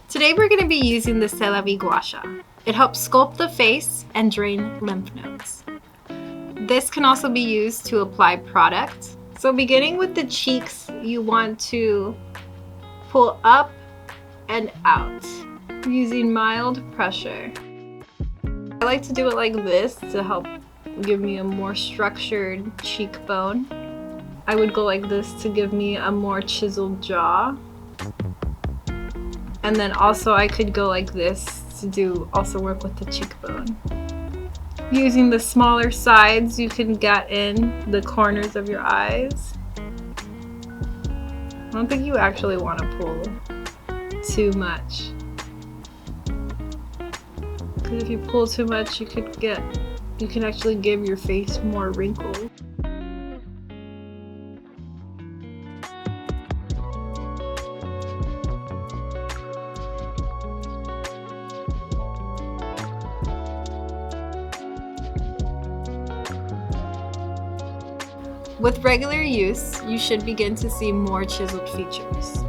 Today we're going to be using the Celavi Gua Sha. It helps sculpt the face and drain lymph nodes. This can also be used to apply product. So beginning with the cheeks, you want to pull up and out using mild pressure. I like to do it like this to help give me a more structured cheekbone. I would go like this to give me a more chiseled jaw. And then also I could go like this to also work with the cheekbone. Using the smaller sides, you can get in the corners of your eyes. I don't think you actually want to pull too much. Because if you pull too much, you can actually give your face more wrinkles. With regular use, you should begin to see more chiseled features.